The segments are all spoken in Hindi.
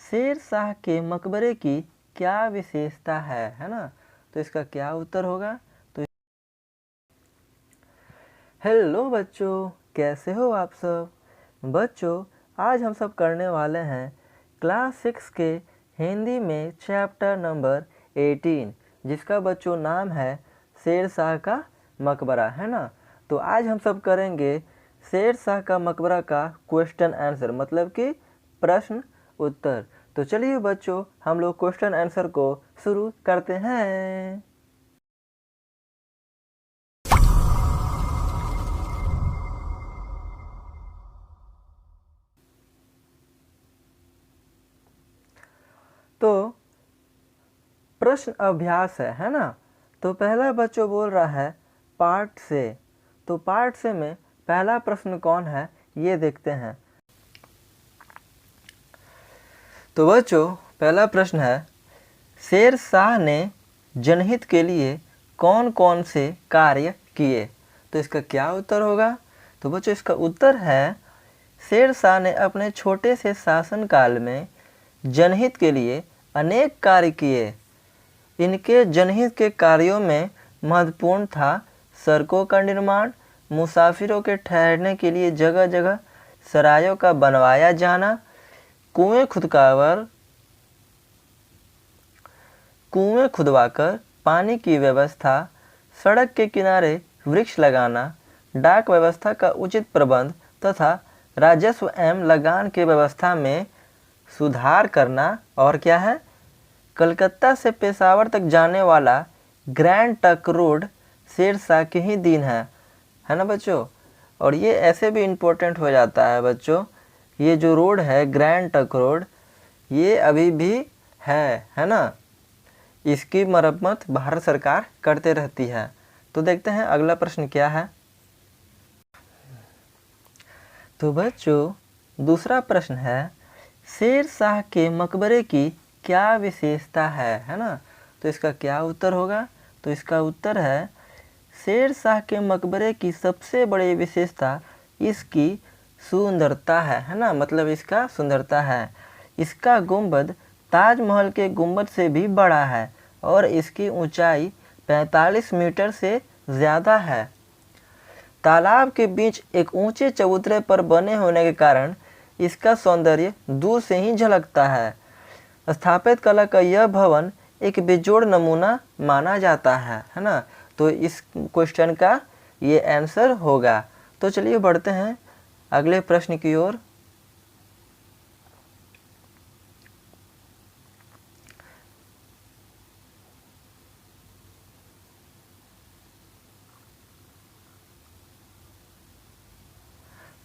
शेर शाह के मकबरे की क्या विशेषता है ना। तो इसका क्या उत्तर होगा। तो हेलो बच्चों, कैसे हो आप सब। बच्चों, आज हम सब करने वाले हैं क्लास 6 के हिंदी में चैप्टर नंबर 18, जिसका बच्चों नाम है शेर शाह का मकबरा, है ना। तो आज हम सब करेंगे शेर शाह का मकबरा का क्वेश्चन आंसर, मतलब कि प्रश्न उत्तर। तो चलिए बच्चों, हम लोग क्वेश्चन आंसर को शुरू करते हैं। तो प्रश्न अभ्यास है ना। तो पहला बच्चों बोल रहा है पार्ट से। तो पार्ट से में पहला प्रश्न कौन है ये देखते हैं। तो बच्चों पहला प्रश्न है, शेर शाह ने जनहित के लिए कौन कौन से कार्य किए। तो इसका क्या उत्तर होगा। तो बच्चों इसका उत्तर है, शेर शाह ने अपने छोटे से शासनकाल में जनहित के लिए अनेक कार्य किए। इनके जनहित के कार्यों में महत्वपूर्ण था सड़कों का निर्माण, मुसाफिरों के ठहरने के लिए जगह जगह सरायों का बनवाया जाना, कुएं खुदवाकर पानी की व्यवस्था, सड़क के किनारे वृक्ष लगाना, डाक व्यवस्था का उचित प्रबंध तथा राजस्व एवं लगान की व्यवस्था में सुधार करना। और क्या है, कलकत्ता से पेशावर तक जाने वाला grand trunk road Sher Shah के ही दिन है ना बच्चों। और ये ऐसे भी इम्पोर्टेंट हो जाता है बच्चों, ये जो रोड है ग्रैंड ट्रंक रोड, ये अभी भी है ना। इसकी मरम्मत भारत सरकार करते रहती है। तो देखते हैं अगला प्रश्न क्या है। तो बच्चों दूसरा प्रश्न है, शेर शाह के मकबरे की क्या विशेषता है ना। तो इसका क्या उत्तर होगा। तो इसका उत्तर है, शेर शाह के मकबरे की सबसे बड़ी विशेषता इसकी सुंदरता है ना। मतलब इसका सुंदरता है। इसका गुंबद ताजमहल के गुंबद से भी बड़ा है और इसकी ऊंचाई 45 मीटर से ज़्यादा है। तालाब के बीच एक ऊंचे चबूतरे पर बने होने के कारण इसका सौंदर्य दूर से ही झलकता है। स्थापित कला का यह भवन एक बेजोड़ नमूना माना जाता है ना। तो इस क्वेश्चन का ये आंसर होगा। तो चलिए बढ़ते हैं अगले प्रश्न की ओर।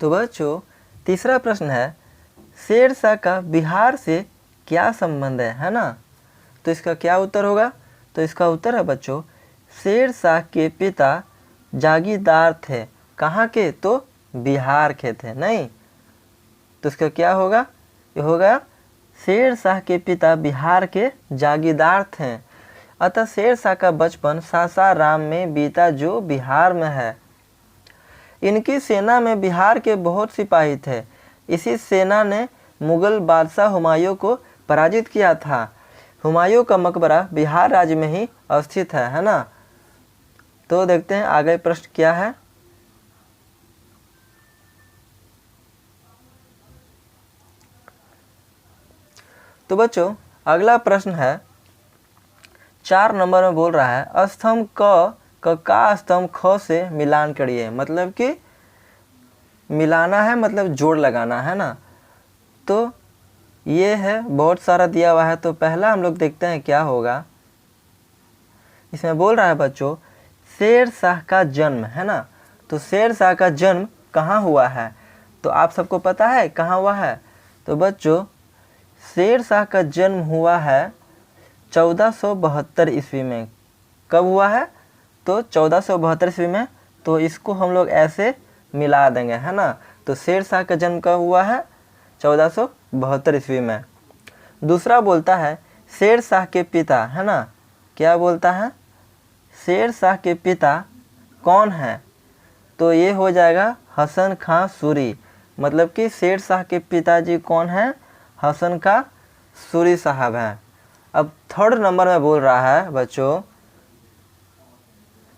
तो बच्चों तीसरा प्रश्न है, शेर शाह का बिहार से क्या संबंध है ना। तो इसका क्या उत्तर होगा। तो इसका उत्तर है बच्चों, शेर शाह के पिता जागीरदार थे। कहाँ के। तो बिहार के थे। नहीं, तो इसका क्या होगा। ये होगा, शेर शाह के पिता बिहार के जागीरदार थे। अतः शेर शाह का बचपन सासाराम में बीता जो बिहार में है। इनकी सेना में बिहार के बहुत सिपाही थे। इसी सेना ने मुगल बादशाह हुमायूं को पराजित किया था। हुमायूं का मकबरा बिहार राज्य में ही स्थित है ना। तो देखते हैं आगे प्रश्न क्या है। तो बच्चों अगला प्रश्न है 4 नंबर में बोल रहा है, स्तंभ का स्तंभ ख से मिलान करिए। मतलब कि मिलाना है, मतलब जोड़ लगाना है ना। तो ये है, बहुत सारा दिया हुआ है। तो पहला हम लोग देखते हैं क्या होगा। इसमें बोल रहा है बच्चों, शेर शाह का जन्म है ना। तो शेर शाह का जन्म कहाँ हुआ है। तो आप सबको पता है कहाँ हुआ है। तो बच्चों शेर शाह का जन्म हुआ है 1472 ईस्वी में। कब हुआ है। तो 1472 ईस्वी में। तो इसको हम लोग ऐसे मिला देंगे है ना। तो शेर शाह का जन्म कब हुआ है, 1472 ईस्वी में। दूसरा बोलता है शेर शाह के पिता है ना। क्या बोलता है, शेर शाह के पिता कौन है। तो ये हो जाएगा हसन खां सूरी। मतलब कि शेर शाह के पिताजी कौन है, हसन खां सूरी साहब हैं। अब थर्ड नंबर में बोल रहा है बच्चों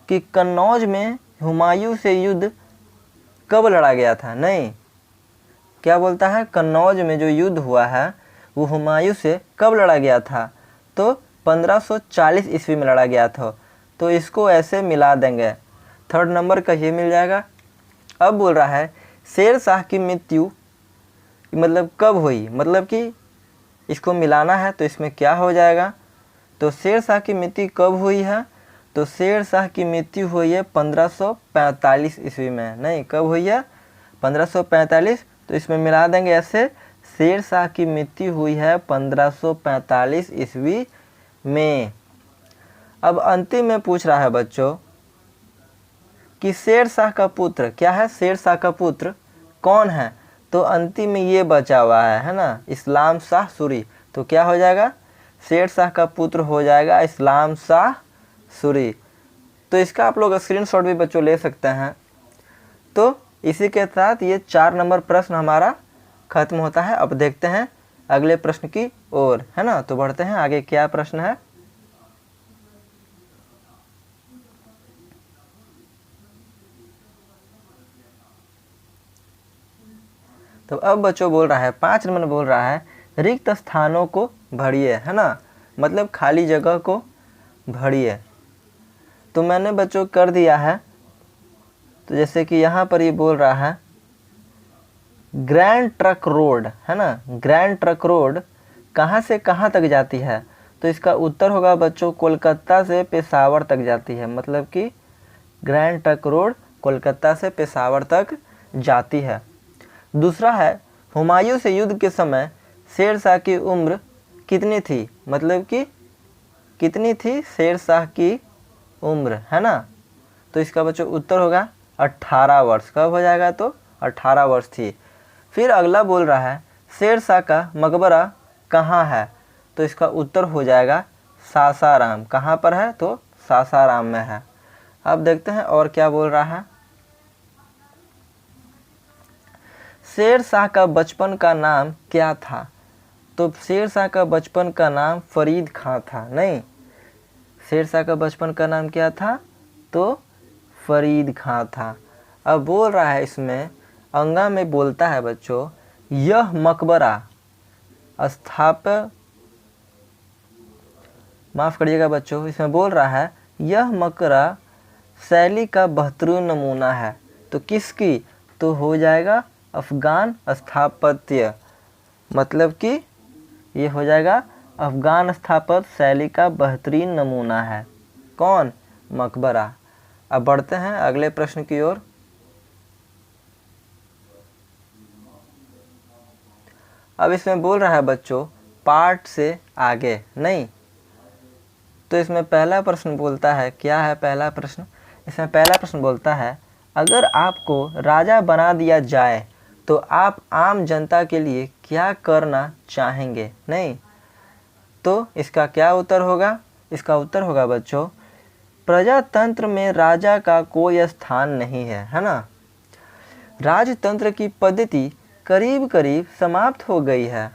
कि कन्नौज में हुमायूं से युद्ध कब लड़ा गया था। नहीं, क्या बोलता है, कन्नौज में जो युद्ध हुआ है वो हुमायूं से कब लड़ा गया था, तो 1540 ईस्वी में लड़ा गया था। तो इसको ऐसे मिला देंगे, थर्ड नंबर का ये मिल जाएगा। अब बोल रहा है शेर शाह की मृत्यु मतलब कब हुई, मतलब कि इसको मिलाना है तो इसमें क्या हो जाएगा, तो शेर शाह की मृत्यु कब हुई है, तो शेर शाह की मृत्यु हुई है 1545 ईस्वी में। नहीं, कब हुई है, 1545। तो इसमें मिला देंगे ऐसे, शेर शाह की मृत्यु हुई है 1545 ईस्वी में। अब अंतिम में पूछ रहा है बच्चों कि शेर शाह का पुत्र क्या है, शेर शाह का पुत्र कौन है, तो अंतिम में ये बचा हुआ है ना, इस्लाम शाह सूरी। तो क्या हो जाएगा, शेर शाह का पुत्र हो जाएगा इस्लाम शाह सूरी। तो इसका आप लोग स्क्रीनशॉट भी बच्चों ले सकते हैं। तो इसी के साथ ये 4 नंबर प्रश्न हमारा खत्म होता है। अब देखते हैं अगले प्रश्न की ओर, है ना। तो बढ़ते हैं आगे, क्या प्रश्न है। तो अब बच्चों बोल रहा है 5 नंबर बोल रहा है रिक्त स्थानों को भरिए, है ना, मतलब खाली जगह को भरिए। तो मैंने बच्चों कर दिया है। तो जैसे कि यहाँ पर ये बोल रहा है ग्रैंड ट्रक रोड, है ना, ग्रैंड ट्रक रोड कहाँ से कहाँ तक जाती है, तो इसका उत्तर होगा बच्चों कोलकाता से पेशावर तक जाती है। मतलब कि ग्रैंड ट्रक रोड कोलकाता से पेशावर तक जाती है। दूसरा है हुमायूं से युद्ध के समय शेर शाह की उम्र कितनी थी, मतलब कि कितनी थी शेर शाह की उम्र, है ना। तो इसका बच्चों उत्तर होगा 18 वर्ष। कब हो जाएगा, तो 18 वर्ष थी। फिर अगला बोल रहा है शेर शाह का मकबरा कहाँ है, तो इसका उत्तर हो जाएगा सासाराम। कहाँ पर है, तो सासाराम में है। अब देखते हैं और क्या बोल रहा है। शेर शाह का बचपन का नाम क्या था, तो शेर शाह का बचपन का नाम फरीद खां था। नहीं, शेर शाह का बचपन का नाम क्या था, तो फरीद खां था। अब बोल रहा है इसमें अंगा में बोलता है बच्चों यह मकबरा माफ़ करिएगा बच्चों, इसमें बोल रहा है यह मकबरा शैली का बेहतरीन नमूना है। तो किसकी, तो हो जाएगा अफ़गान स्थापत्य, मतलब कि ये हो जाएगा अफ़गान स्थापत्य शैली का बेहतरीन नमूना है। कौन, मकबरा। अब बढ़ते हैं अगले प्रश्न की ओर। अब इसमें बोल रहा है बच्चों पाठ से आगे। नहीं, तो इसमें पहला प्रश्न बोलता है, क्या है पहला प्रश्न, इसमें पहला प्रश्न बोलता है अगर आपको राजा बना दिया जाए तो आप आम जनता के लिए क्या करना चाहेंगे। नहीं, तो इसका क्या उत्तर होगा, इसका उत्तर होगा बच्चों प्रजातंत्र में राजा का कोई स्थान नहीं है ना। राजतंत्र की पद्धति करीब करीब समाप्त हो गई है।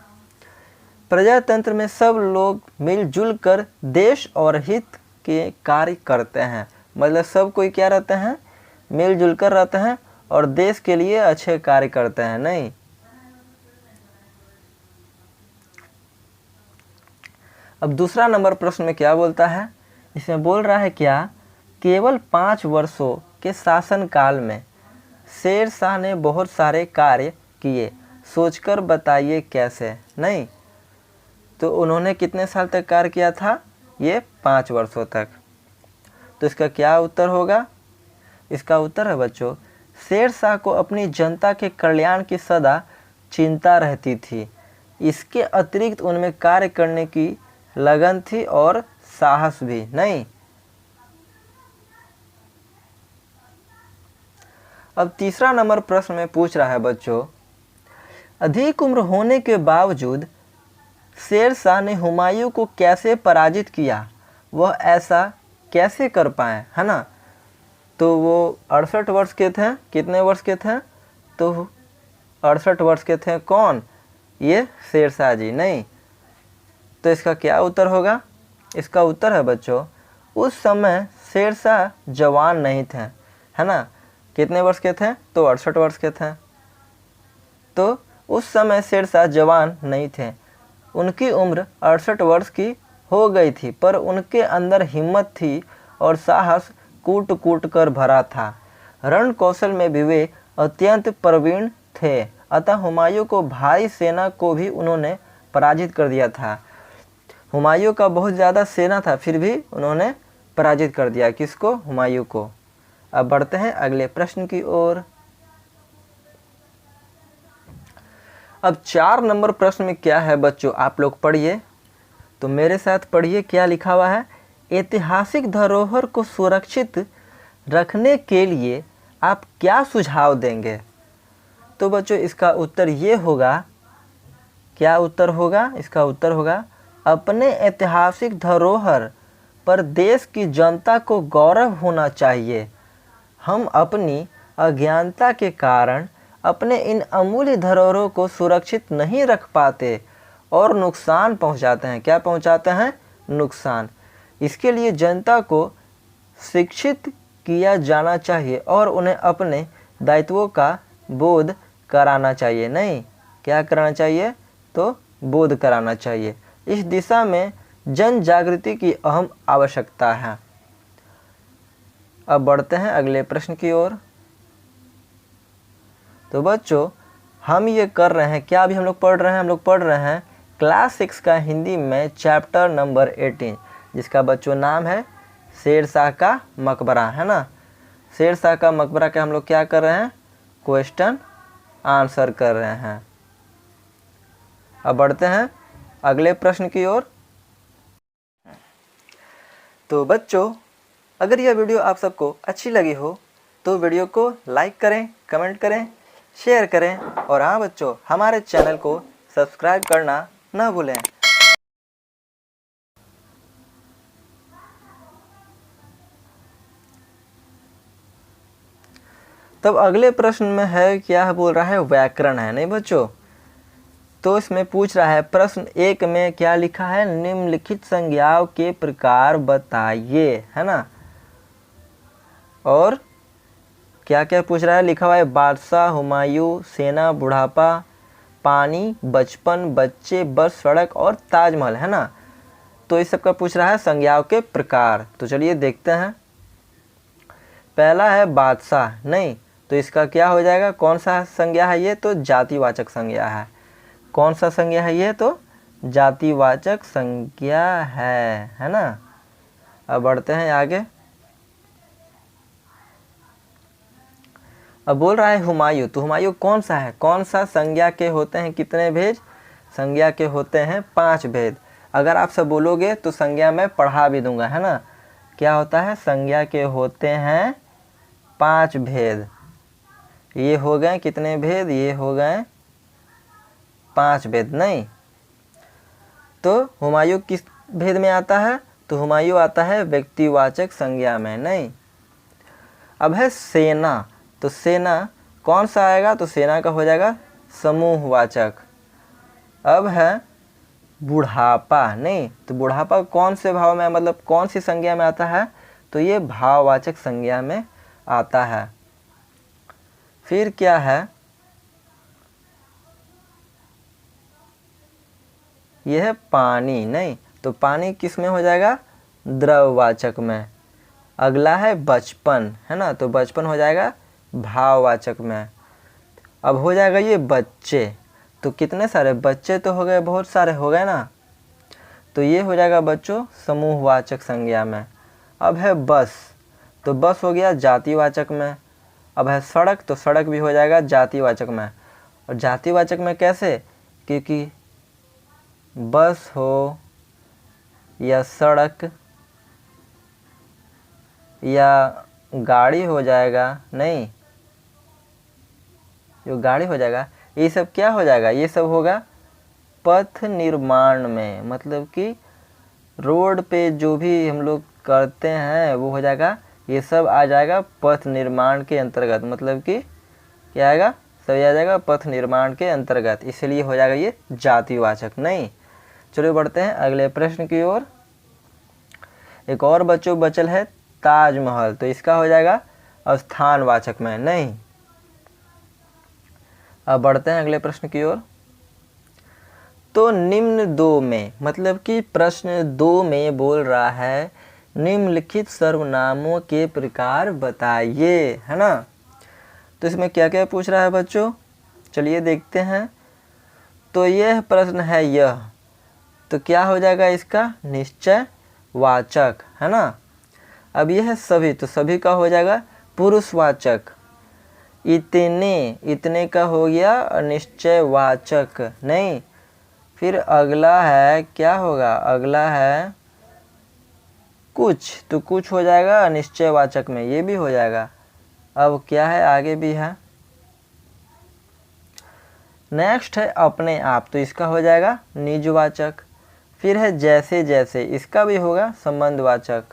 प्रजातंत्र में सब लोग मिलजुल कर देश और हित के कार्य करते हैं, मतलब सब कोई क्या रहते हैं, मिलजुल कर रहते हैं और देश के लिए अच्छे कार्य करते हैं। नहीं, अब दूसरा नंबर प्रश्न में क्या बोलता है, इसमें बोल रहा है क्या केवल 5 वर्षों के शासनकाल में शेर शाह ने बहुत सारे कार्य किए, सोचकर बताइए कैसे। नहीं, तो उन्होंने कितने साल तक कार्य किया था, ये 5 वर्षों तक। तो इसका क्या उत्तर होगा, इसका उत्तर है बच्चों शेर शाह को अपनी जनता के कल्याण की सदा चिंता रहती थी। इसके अतिरिक्त उनमें कार्य करने की लगन थी और साहस भी। नहीं, अब तीसरा नंबर प्रश्न में पूछ रहा है बच्चों अधिक उम्र होने के बावजूद शेर शाह ने हुमायूं को कैसे पराजित किया, वह ऐसा कैसे कर पाए, है ना। तो वो 68 वर्ष के थे, कितने वर्ष के थे, तो 68 वर्ष के थे। कौन, ये शेर शाह जी। नहीं, तो इसका क्या उत्तर होगा? इसका उत्तर है बच्चों, उस समय शेरशाह जवान नहीं थे, है ना। कितने वर्ष के थे? तो 68 वर्ष के थे। तो उस समय शेरशाह जवान नहीं थे, उनकी उम्र 68 वर्ष की हो गई थी, पर उनके अंदर हिम्मत थी और साहस कूट कूट कर भरा था। रण कौशल में भी वे अत्यंत प्रवीण थे, अतः हुमायूं को भारी सेना को भी उन्होंने पराजित कर दिया था। हुमायूं का बहुत ज़्यादा सेना था, फिर भी उन्होंने पराजित कर दिया। किसको? हुमायूं को। अब बढ़ते हैं अगले प्रश्न की ओर। अब 4 नंबर प्रश्न में क्या है बच्चों, आप लोग पढ़िए, तो मेरे साथ पढ़िए क्या लिखा हुआ है। ऐतिहासिक धरोहर को सुरक्षित रखने के लिए आप क्या सुझाव देंगे? तो बच्चों इसका उत्तर ये होगा, क्या उत्तर होगा? इसका उत्तर होगा, अपने ऐतिहासिक धरोहर पर देश की जनता को गौरव होना चाहिए। हम अपनी अज्ञानता के कारण अपने इन अमूल्य धरोहरों को सुरक्षित नहीं रख पाते और नुकसान पहुंचाते हैं। क्या पहुंचाते हैं? नुकसान। इसके लिए जनता को शिक्षित किया जाना चाहिए और उन्हें अपने दायित्वों का बोध कराना चाहिए। नहीं, क्या कराना चाहिए? तो बोध कराना चाहिए। इस दिशा में जन जागृति की अहम आवश्यकता है। अब बढ़ते हैं अगले प्रश्न की ओर। तो बच्चों हम ये कर रहे हैं, क्या अभी हम लोग पढ़ रहे हैं? हम लोग पढ़ रहे हैं क्लास 6 का हिंदी में चैप्टर नंबर 18, जिसका बच्चों नाम है शेरशाह का मकबरा, है ना। शेरशाह का मकबरा का हम लोग क्या कर रहे हैं? क्वेश्चन आंसर कर रहे हैं। अब बढ़ते हैं अगले प्रश्न की ओर। तो बच्चों अगर यह वीडियो आप सबको अच्छी लगी हो तो वीडियो को लाइक करें, कमेंट करें, शेयर करें और हाँ बच्चों हमारे चैनल को सब्सक्राइब करना न भूलें। तब अगले प्रश्न में है, क्या बोल रहा है? व्याकरण है, नहीं बच्चों। तो इसमें पूछ रहा है प्रश्न 1 में क्या लिखा है? निम्नलिखित संज्ञाओं के प्रकार बताइए, है ना। और क्या क्या पूछ रहा है? लिखा हुआ है बादशाह, हुमायूं, सेना, बुढ़ापा, पानी, बचपन, बच्चे, बस, सड़क और ताजमहल, है ना। तो इस सब का पूछ रहा है संज्ञाओं के प्रकार। तो चलिए देखते हैं। पहला है बादशाह, नहीं, तो इसका क्या हो जाएगा? कौन सा संज्ञा है ये? तो जातिवाचक संज्ञा है। कौन सा संज्ञा है ये? तो जातिवाचक संज्ञा है ना। अब बढ़ते हैं आगे। अब बोल रहा है हुमायूं, तो हुमायूं कौन सा है? कौन सा संज्ञा के होते हैं कितने भेद? संज्ञा के होते हैं 5 भेद। अगर आप सब बोलोगे तो संज्ञा में पढ़ा भी दूंगा, है ना। क्या होता है? संज्ञा के होते हैं 5 भेद। ये हो गए कितने भेद? ये हो गए 5 भेद। नहीं, तो हुमायूं किस भेद में आता है? तो हुमायूं आता है व्यक्तिवाचक संज्ञा में। नहीं, अब है सेना, तो सेना कौन सा आएगा? तो सेना का हो जाएगा समूहवाचक। अब है बुढ़ापा, नहीं, तो बुढ़ापा कौन से भाव में, मतलब कौन सी संज्ञा में आता है? तो ये भाववाचक संज्ञा में आता है। फिर क्या है? यह है पानी, नहीं, तो पानी किस में हो जाएगा? द्रववाचक में। अगला है बचपन, है ना, तो बचपन हो जाएगा भाववाचक में। अब हो जाएगा ये बच्चे, तो कितने सारे बच्चे तो हो गए, बहुत सारे हो गए ना, तो ये हो जाएगा बच्चों समूहवाचक संज्ञा में। अब है बस, तो बस हो गया जातिवाचक में। अब है सड़क, तो सड़क भी हो जाएगा जातिवाचक में। और जातिवाचक में कैसे? क्योंकि बस हो या सड़क या गाड़ी हो जाएगा, नहीं, जो गाड़ी हो जाएगा ये सब क्या हो जाएगा? ये सब होगा पथ निर्माण में, मतलब कि रोड पे जो भी हम लोग करते हैं वो हो जाएगा, ये सब आ जाएगा पथ निर्माण के अंतर्गत। मतलब कि क्या आएगा? सब आ जाएगा पथ निर्माण के अंतर्गत, इसलिए हो जाएगा ये जातिवाचक। नहीं, चलिए बढ़ते हैं अगले प्रश्न की ओर। एक और बच्चों बचल है ताजमहल, तो इसका हो जाएगा स्थानवाचक में नहीं। अब बढ़ते हैं अगले प्रश्न की ओर। तो निम्न दो में, मतलब कि प्रश्न 2 में बोल रहा है निम्नलिखित सर्वनामों के प्रकार बताइए, है ना। तो इसमें क्या क्या पूछ रहा है बच्चों, चलिए देखते हैं। तो यह प्रश्न है यह, तो क्या हो जाएगा इसका निश्चय वाचक, है ना। अब यह है सभी, तो सभी का हो जाएगा पुरुषवाचक। इतने, इतने का हो गया निश्चयवाचक नहीं। फिर अगला है क्या होगा, अगला है कुछ, तो कुछ हो जाएगा अनिश्चयवाचक में, ये भी हो जाएगा। अब क्या है आगे भी है। नेक्स्ट है अपने आप, तो इसका हो जाएगा निजवाचक। फिर है जैसे जैसे, इसका भी होगा संबंधवाचक।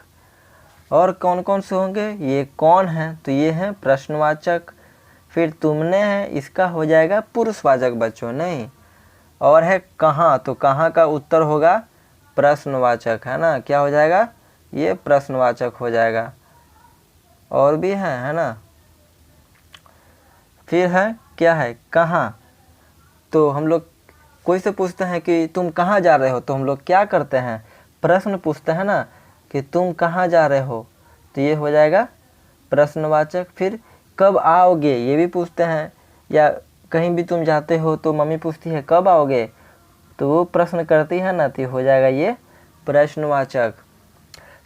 और कौन कौन से होंगे, ये कौन है, तो ये है प्रश्नवाचक। फिर तुमने है, इसका हो जाएगा पुरुषवाचक बच्चों नहीं। और है कहाँ, तो कहाँ का उत्तर होगा प्रश्नवाचक, है ना। क्या हो जाएगा, ये प्रश्नवाचक हो जाएगा। और भी है ना। फिर है क्या है कहाँ, तो हम लोग कोई से पूछते हैं कि तुम कहाँ जा रहे हो, तो हम लोग क्या करते हैं प्रश्न पूछते हैं ना कि तुम कहाँ जा रहे हो, तो ये हो जाएगा प्रश्नवाचक। फिर कब आओगे, ये भी पूछते हैं। या कहीं भी तुम जाते हो तो मम्मी पूछती है कब आओगे, तो वो प्रश्न करती है ना, तो हो जाएगा ये प्रश्नवाचक।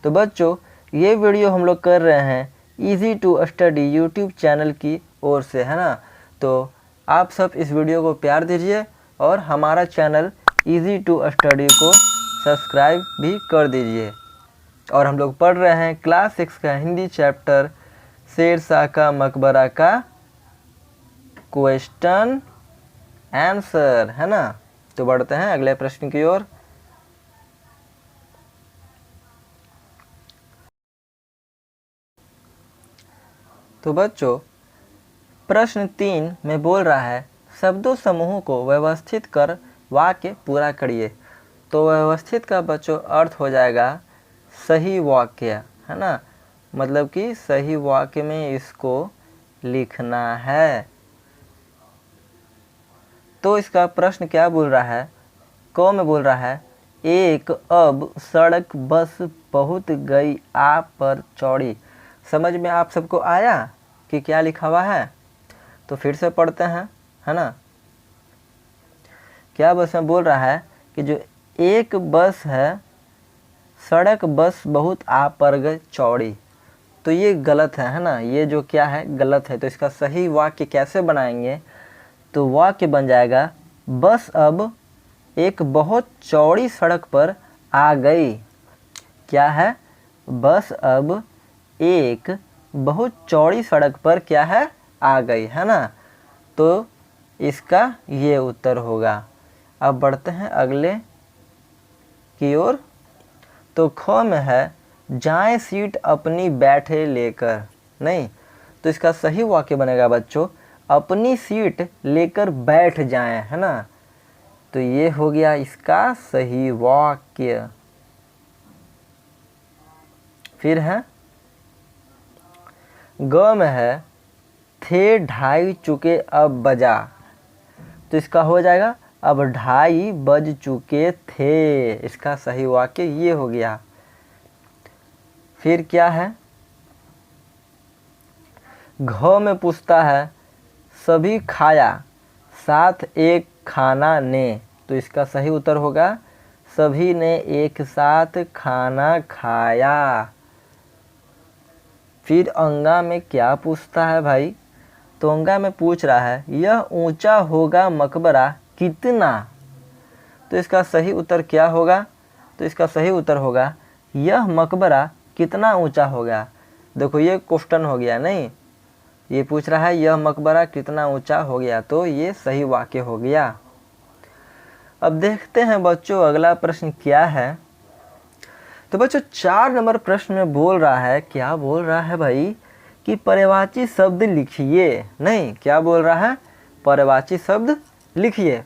तो बच्चों ये वीडियो हम लोग कर रहे हैं easy to study YouTube channel की ओर से, है ना। तो आप सब इस वीडियो को प्यार दीजिए और हमारा चैनल इजी टू स्टडी को सब्सक्राइब भी कर दीजिए। और हम लोग पढ़ रहे हैं क्लास 6 का हिंदी चैप्टर शेरशाह का मकबरा का क्वेश्चन आंसर, है ना। तो बढ़ते हैं अगले प्रश्न की ओर। तो बच्चों प्रश्न 3 में बोल रहा है शब्दों समूहों को व्यवस्थित कर वाक्य पूरा करिए। तो व्यवस्थित का बच्चों अर्थ हो जाएगा सही वाक्य, है ना। मतलब कि सही वाक्य में इसको लिखना है। तो इसका प्रश्न क्या बोल रहा है, क में बोल रहा है एक अब सड़क बस बहुत गई आप पर चौड़ी। समझ में आप सबको आया कि क्या लिखा हुआ है, तो फिर से पढ़ते हैं, है ना। क्या बस में बोल रहा है कि जो एक बस है, सड़क बस बहुत आ पर गई चौड़ी, तो ये गलत है ना। ये जो क्या है गलत है। तो इसका सही वाक्य कैसे बनाएंगे, तो वाक्य बन जाएगा बस अब एक बहुत चौड़ी सड़क पर आ गई। क्या है, बस अब एक बहुत चौड़ी सड़क पर क्या है आ गई, है ना। तो इसका ये उत्तर होगा। अब बढ़ते हैं अगले की ओर। तो ख में है जाएं सीट अपनी बैठे लेकर नहीं। तो इसका सही वाक्य बनेगा बच्चों अपनी सीट लेकर बैठ जाएं, है ना। तो ये हो गया इसका सही वाक्य। फिर है ग में है थे ढाई चुके अब बजा। तो इसका हो जाएगा अब ढाई बज चुके थे। इसका सही वाक्य ये हो गया। फिर क्या है, घ में पूछता है सभी खाया साथ एक खाना ने। तो इसका सही उत्तर होगा सभी ने एक साथ खाना खाया। फिर अंगा में क्या पूछता है भाई, तो अंगा में पूछ रहा है यह ऊंचा होगा मकबरा कितना। तो इसका सही उत्तर क्या होगा, तो इसका सही उत्तर होगा यह मकबरा कितना ऊंचा होगा। देखो ये क्वेश्चन हो गया नहीं, ये पूछ रहा है यह मकबरा कितना ऊंचा हो गया, तो ये सही वाक्य हो गया। अब देखते हैं बच्चों अगला प्रश्न क्या है। तो बच्चों 4 नंबर प्रश्न में बोल रहा है, क्या बोल रहा है भाई कि पर्यायवाची शब्द लिखिए। नहीं, क्या बोल रहा है पर्यायवाची शब्द लिखिए।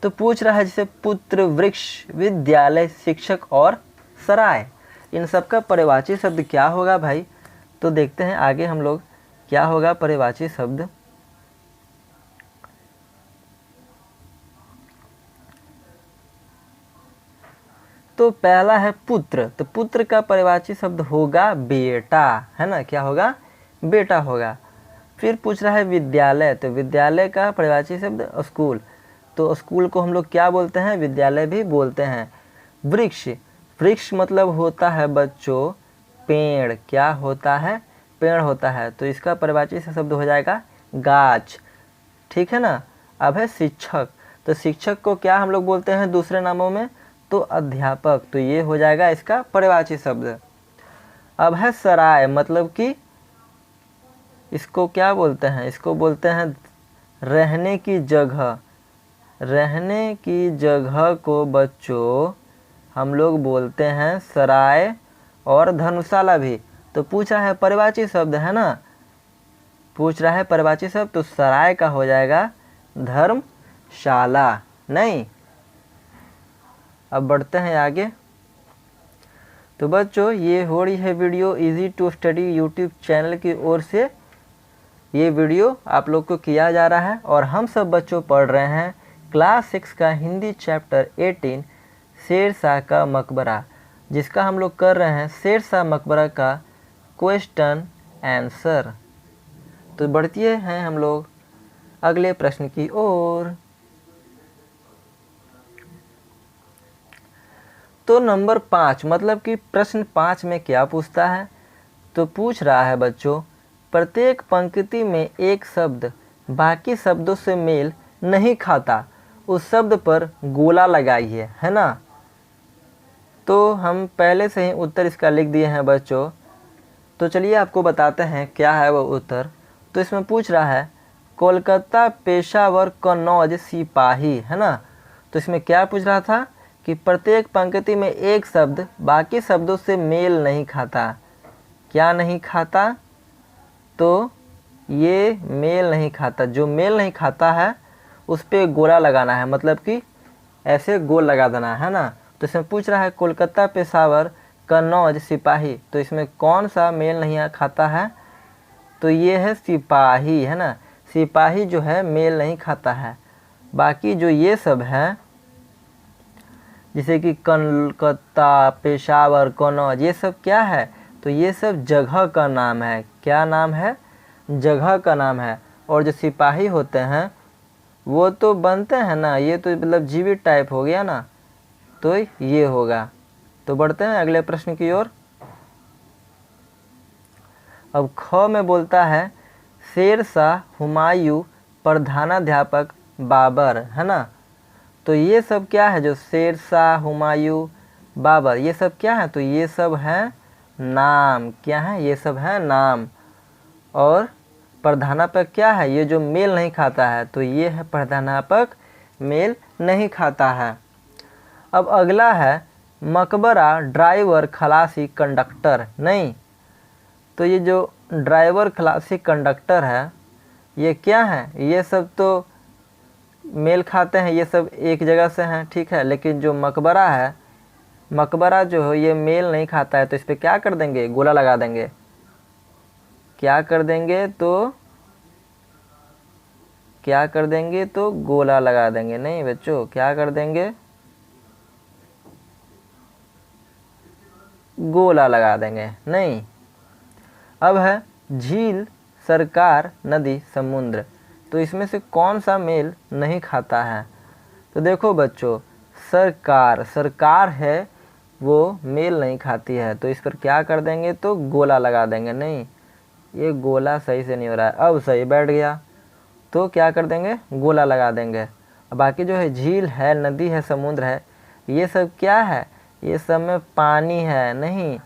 तो पूछ रहा है जैसे पुत्र, वृक्ष, विद्यालय, शिक्षक और सराय, इन सब का पर्यायवाची शब्द क्या होगा भाई? तो देखते हैं आगे हम लोग क्या होगा पर्यायवाची शब्द। तो पहला है पुत्र, तो पुत्र का पर्यायवाची शब्द होगा बेटा, है ना, क्या होगा? बेटा होगा। फिर पूछ रहा है विद्यालय, तो विद्यालय का पर्यायवाची शब्द स्कूल, तो स्कूल को हम लोग क्या बोलते हैं? विद्यालय भी बोलते हैं। वृक्ष, वृक्ष मतलब होता है बच्चों पेड़, क्या होता है? पेड़ होता है, तो इसका पर्यायवाची शब्द हो जाएगा गाछ, ठीक है ना। अब है शिक्षक, तो शिक्षक को क्या हम लोग बोलते हैं दूसरे नामों में? तो अध्यापक, तो ये हो जाएगा इसका पर्यायवाची शब्द। अब है सराय, मतलब कि इसको क्या बोलते हैं? इसको बोलते हैं रहने की जगह, रहने की जगह को बच्चों हम लोग बोलते हैं सराय और धर्मशाला भी। तो पूछ रहा है पर्यायवाची शब्द, है ना, पूछ रहा है पर्यायवाची शब्द, तो सराय का हो जाएगा धर्मशाला, नहीं। अब बढ़ते हैं आगे। तो बच्चों ये हो रही है video easy to study YouTube channel की ओर से, ये वीडियो आप लोग को किया जा रहा है और हम सब बच्चों पढ़ रहे हैं क्लास 6 का हिंदी चैप्टर 18 शेरशाह का मकबरा, जिसका हम लोग कर रहे हैं शेरशाह मकबरा का क्वेश्चन आंसर। तो बढ़ते हैं हम लोग अगले प्रश्न की ओर। तो नंबर 5 मतलब कि प्रश्न 5 में क्या पूछता है? तो पूछ रहा है बच्चों प्रत्येक पंक्ति में एक शब्द बाकी शब्दों से मेल नहीं खाता, उस शब्द पर गोला लगाइए, है ना। तो हम पहले से ही उत्तर इसका लिख दिए हैं बच्चों, तो चलिए आपको बताते हैं क्या है वो उत्तर। तो इसमें पूछ रहा है कोलकाता, पेशावर, कन्नौज, सिपाही, है ना। तो इसमें क्या पूछ रहा था कि प्रत्येक पंक्ति में एक शब्द बाकी शब्दों से मेल नहीं खाता, क्या नहीं खाता? तो ये मेल नहीं खाता, जो मेल नहीं खाता है उस पर गोला लगाना है, मतलब कि ऐसे गोल लगा देना है ना। तो इसमें पूछ रहा है कोलकाता, पेशावर, कन्नौज, सिपाही, तो इसमें कौन सा मेल नहीं खाता है? तो ये है सिपाही, है ना। सिपाही जो है मेल नहीं खाता है। बाकी जो ये सब है जैसे कि कोलकाता, पेशावर, कन्नौज, ये सब क्या है? तो ये सब जगह का नाम है, क्या नाम है? जगह का नाम है। और जो सिपाही होते हैं वो तो बनते हैं ना, ये तो मतलब जीवित टाइप हो गया ना, तो ये होगा। तो बढ़ते हैं अगले प्रश्न की ओर। अब ख में बोलता है शेरशाह, हुमायूं, प्रधानाध्यापक, बाबर, है ना। तो ये सब क्या है? जो शेरशाह, हुमायूं, बाबर, ये सब क्या है? तो ये सब है नाम, क्या है? ये सब है नाम। और प्रधानाध्यापक क्या है? ये जो मेल नहीं खाता है, तो ये है प्रधानाध्यापक, मेल नहीं खाता है। अब अगला है मकबरा, ड्राइवर, खलासी, कंडक्टर, नहीं। तो ये जो ड्राइवर, खलासी, कंडक्टर है ये क्या है? ये सब तो मेल खाते हैं, ये सब एक जगह से हैं, ठीक है। लेकिन जो मकबरा है, मकबरा जो है ये मेल नहीं खाता है, तो इस पर क्या कर देंगे? गोला लगा देंगे। क्या कर देंगे? तो क्या कर देंगे? तो गोला लगा देंगे, नहीं बच्चों, क्या कर देंगे? गोला लगा देंगे, नहीं। अब है झील, सरकार, नदी, समुद्र, तो इसमें से कौन सा मेल नहीं खाता है? तो देखो बच्चों सरकार, सरकार है वो मेल नहीं खाती है, तो इस पर क्या कर देंगे? तो गोला लगा देंगे, नहीं ये गोला सही से नहीं हो रहा है, अब सही बैठ गया, तो क्या कर देंगे? गोला लगा देंगे। अब बाकी जो है झील है, नदी है, समुद्र है, ये सब क्या है? ये सब में पानी है, नहीं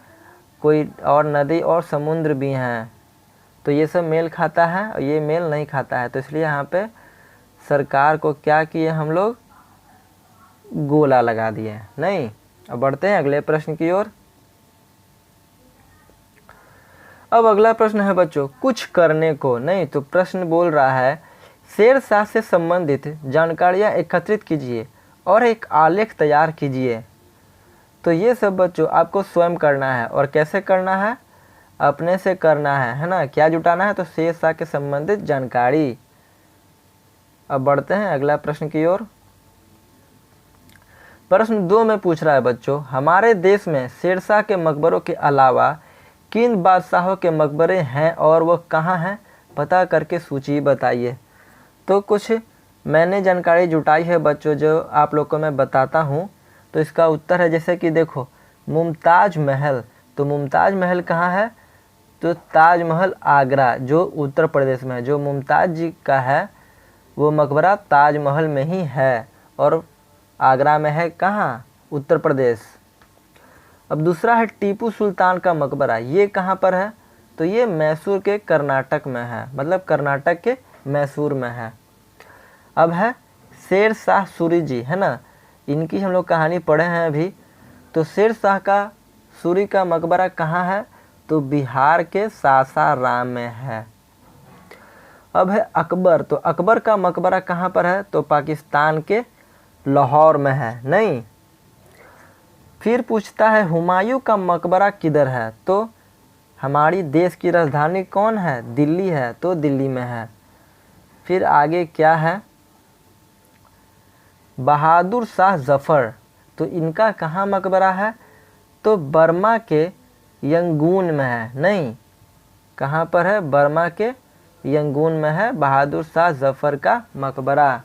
कोई और नदी और समुद्र भी हैं, तो ये सब मेल खाता है और ये मेल नहीं खाता है, तो इसलिए यहाँ पे सरकार को क्या किए हम लोग? गोला लगा दिए, नहीं। अब बढ़ते हैं अगले प्रश्न की ओर। अब अगला प्रश्न है बच्चों कुछ करने को, नहीं। तो प्रश्न बोल रहा है शेरशाह से संबंधित जानकारियाँ एकत्रित कीजिए और एक आलेख तैयार कीजिए। तो ये सब बच्चों आपको स्वयं करना है। और कैसे करना है? अपने से करना है ना। क्या जुटाना है? तो शेरशाह के संबंधित जानकारी। अब बढ़ते हैं अगला प्रश्न की ओर। प्रश्न 2 में पूछ रहा है बच्चों, हमारे देश में शेरशाह के मकबरों के अलावा किन बादशाहों के मकबरे हैं और वह कहाँ हैं? पता करके सूची बताइए। तो कुछ मैंने जानकारी जुटाई है बच्चों, जो आप लोग को मैं बताता हूँ। तो इसका उत्तर है, जैसे कि देखो, मुमताज महल। तो मुमताज महल कहाँ है? तो ताजमहल आगरा, जो उत्तर प्रदेश में है। जो मुमताज जी का है वो मकबरा ताजमहल में ही है और आगरा में है। कहाँ? उत्तर प्रदेश। अब दूसरा है टीपू सुल्तान का मकबरा। ये कहाँ पर है? तो ये मैसूर के कर्नाटक में है, मतलब कर्नाटक के मैसूर में है। अब है शेरशाह सूरी जी, है ना। इनकी हम लोग कहानी पढ़े हैं अभी। तो शेरशाह का सूरी का मकबरा कहाँ है? तो बिहार के सासाराम में है। अब है अकबर। तो अकबर का मकबरा कहाँ पर है? तो पाकिस्तान के लाहौर में है। नहीं। फिर पूछता है हुमायूं का मकबरा किधर है? तो हमारी देश की राजधानी कौन है? दिल्ली है, तो दिल्ली में है। फिर आगे क्या है? बहादुर शाह जफ़र। तो इनका कहाँ मकबरा है? तो बर्मा के यंगून में है। नहीं, कहाँ पर है? बर्मा के यंगून में है बहादुर शाह जफ़र का मकबरा।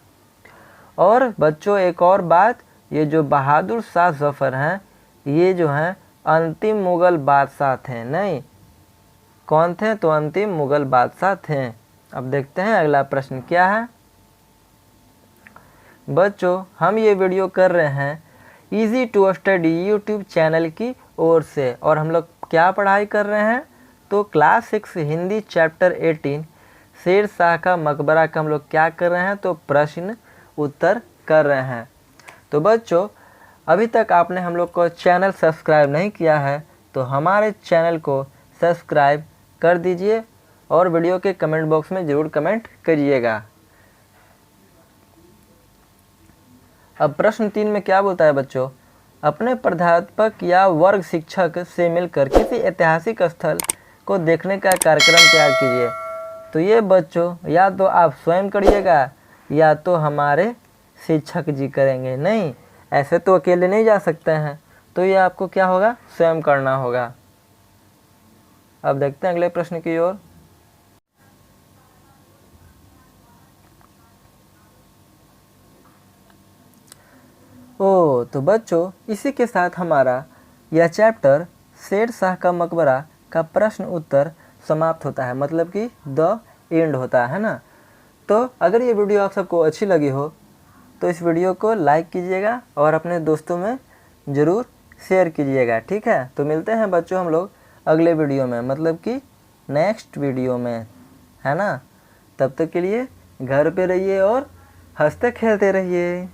और बच्चों एक और बात, ये जो बहादुर शाह जफ़र हैं, ये जो हैं अंतिम मुग़ल बादशाह थे। नहीं, कौन थे? तो अंतिम मुग़ल बादशाह थे। अब देखते हैं अगला प्रश्न क्या है। बच्चों हम ये वीडियो कर रहे हैं easy to study YouTube channel की ओर से। और हम लोग क्या पढ़ाई कर रहे हैं? तो क्लास 6 हिंदी चैप्टर 18 शेरशाह का मकबरा का हम लोग क्या कर रहे हैं? तो प्रश्न उत्तर कर रहे हैं। तो बच्चों अभी तक आपने हम लोग को चैनल सब्सक्राइब नहीं किया है तो हमारे चैनल को सब्सक्राइब कर दीजिए और वीडियो के कमेंट बॉक्स में ज़रूर कमेंट करिएगा। अब प्रश्न 3 में क्या बोलता है बच्चों? अपने प्राध्यापक या वर्ग शिक्षक से मिलकर किसी ऐतिहासिक स्थल को देखने का कार्यक्रम तैयार कीजिए। तो ये बच्चों या तो आप स्वयं करिएगा या तो हमारे शिक्षक जी करेंगे। नहीं, ऐसे तो अकेले नहीं जा सकते हैं, तो ये आपको क्या होगा? स्वयं करना होगा। अब देखते हैं अगले प्रश्न की ओर। तो बच्चों इसी के साथ हमारा यह चैप्टर शेरशाह का मकबरा का प्रश्न उत्तर समाप्त होता है, मतलब कि द एंड होता है ना। तो अगर ये वीडियो आप सबको अच्छी लगी हो तो इस वीडियो को लाइक कीजिएगा और अपने दोस्तों में ज़रूर शेयर कीजिएगा। ठीक है, तो मिलते हैं बच्चों हम लोग अगले वीडियो में, मतलब कि नेक्स्ट वीडियो में, है ना। तब तक के लिए घर पे रहिए और हंसते खेलते रहिए।